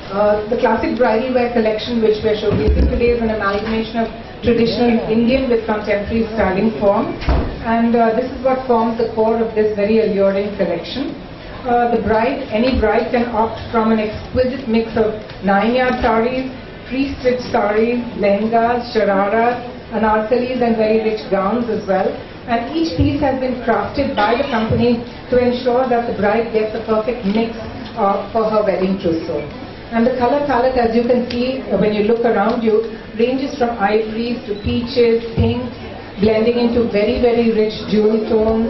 The classic bridal wear collection which we're showcasing today is an amalgamation of traditional Indian with contemporary styling forms, and this is what forms the core of this very alluring collection. Any bride can opt from an exquisite mix of 9-yard sarees, pre-stitched sarees, lehengas, shararas, anarkalis and very rich gowns as well. And each piece has been crafted by the company to ensure that the bride gets the perfect mix for her wedding trousseau. And the color palette, as you can see when you look around you, ranges from ivories to peaches, pinks, blending into very, very rich jewel tones,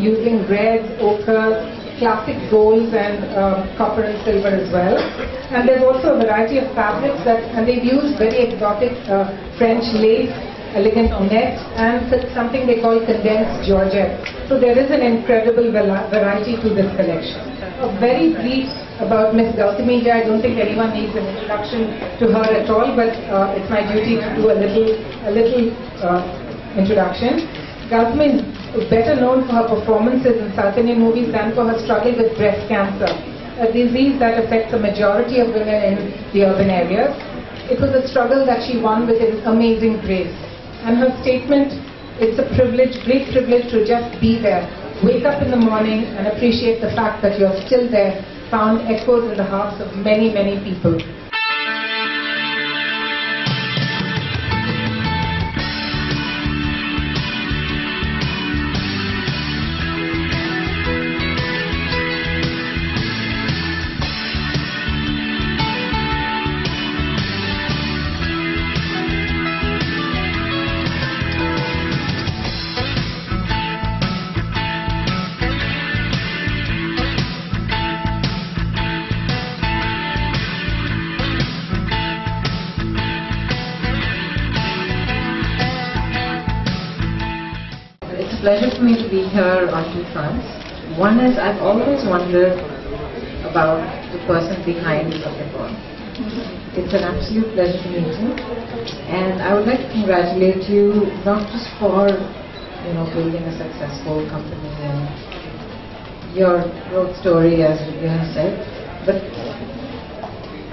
using reds, ochres, classic golds and copper and silver as well. And there's also a variety of fabrics and they've used very exotic French lace, elegant net, and something they call condensed georgette. So there is an incredible variety to this collection. A very brief about Miss Gauthami here. I don't think anyone needs an introduction to her at all, but it's my duty to do a little introduction. Gauthami is better known for her performances in South Indian movies than for her struggle with breast cancer, a disease that affects the majority of women in the urban areas. It was a struggle that she won with amazing grace. And her statement, it's a privilege, great privilege to just be there, wake up in the morning and appreciate the fact that you're still there, found echoes in the hearts of many, many people. Pleasure for me to be here on two fronts. One is I've always wondered about the person behind Satya. It's an absolute pleasure to meet you, and I would like to congratulate you not just for building a successful company and your growth story, as you have said, but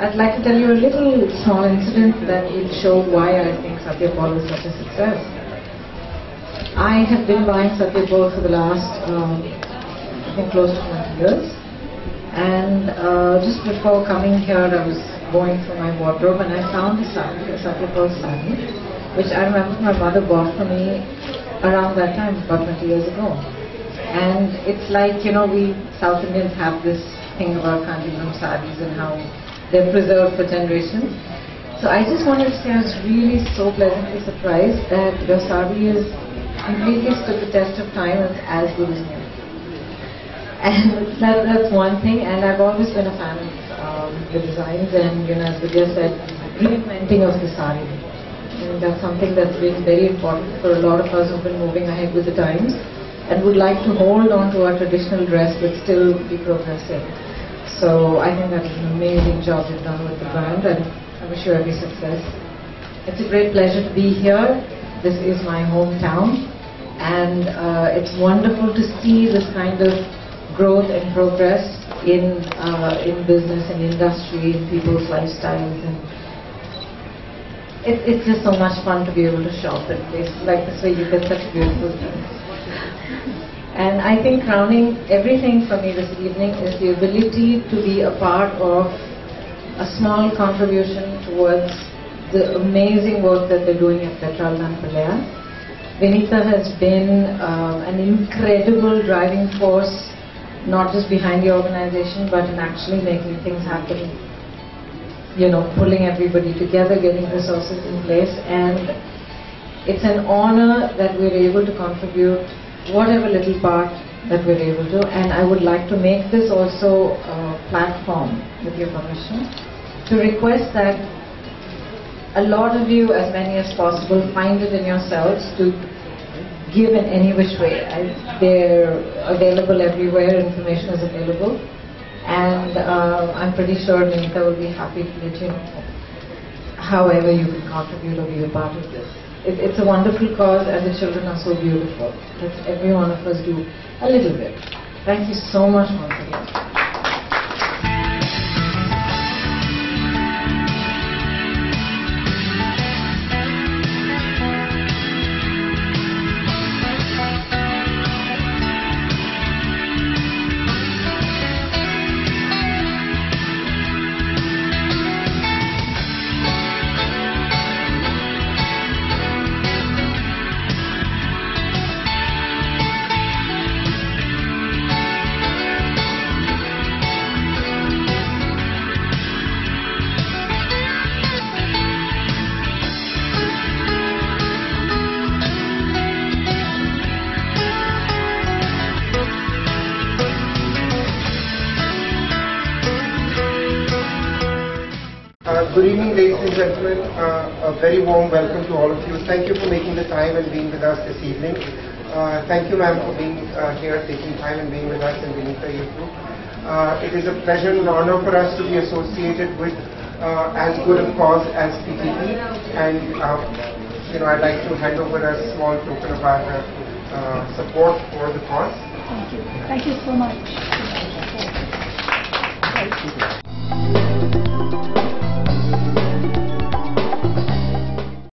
I'd like to tell you a little small incident that will show why I think Satya was such a success. I have been buying Satya for the last, I think, close to 20 years. And just before coming here, I was going through my wardrobe and I found a Satya sari, which I remember my mother bought for me around that time, about 20 years ago. And it's like, we South Indians have this thing about Kanjipuram saris and how they're preserved for generations. So I just wanted to say I was really so pleasantly surprised that your sari is completely stood the test of time and as good as new. And that's one thing, and I've always been a fan of the designs and, as Vidya said, reinventing of the sari. And that's something that's been very important for a lot of us who've been moving ahead with the times and would like to hold on to our traditional dress but still be progressive. So I think that's an amazing job you've done with the brand, and I wish you every success. It's a great pleasure to be here. This is my hometown, and it's wonderful to see this kind of growth and progress in business and industry, in people's lifestyles, and it's just so much fun to be able to shop in places like this where you get such beautiful things. And I think crowning everything for me this evening is the ability to be a part of a small contribution towards the amazing work that they're doing at Petrol and Palaya. Vinita has been an incredible driving force, not just behind the organization, but in actually making things happen. Pulling everybody together, getting resources in place, and it's an honor that we're able to contribute whatever little part that we're able to. And I would like to make this also a platform, with your permission, to request that a lot of you, as many as possible, find it in yourselves to give in any which way. They're available everywhere, information is available, and I'm pretty sure Vinita will be happy to let you know however you can contribute or be a part of this. It's a wonderful cause, and the children are so beautiful. Let's every one of us do a little bit. Thank you so much once again. Good evening, ladies and gentlemen. A very warm welcome to all of you. Thank you for making the time and being with us this evening. Thank you, ma'am, for being here, taking time and being with us and Vinita, you too. It is a pleasure and honor for us to be associated with as good a cause as PTP, and I'd like to hand over a small token of our support for the cause. Thank you. Thank you so much.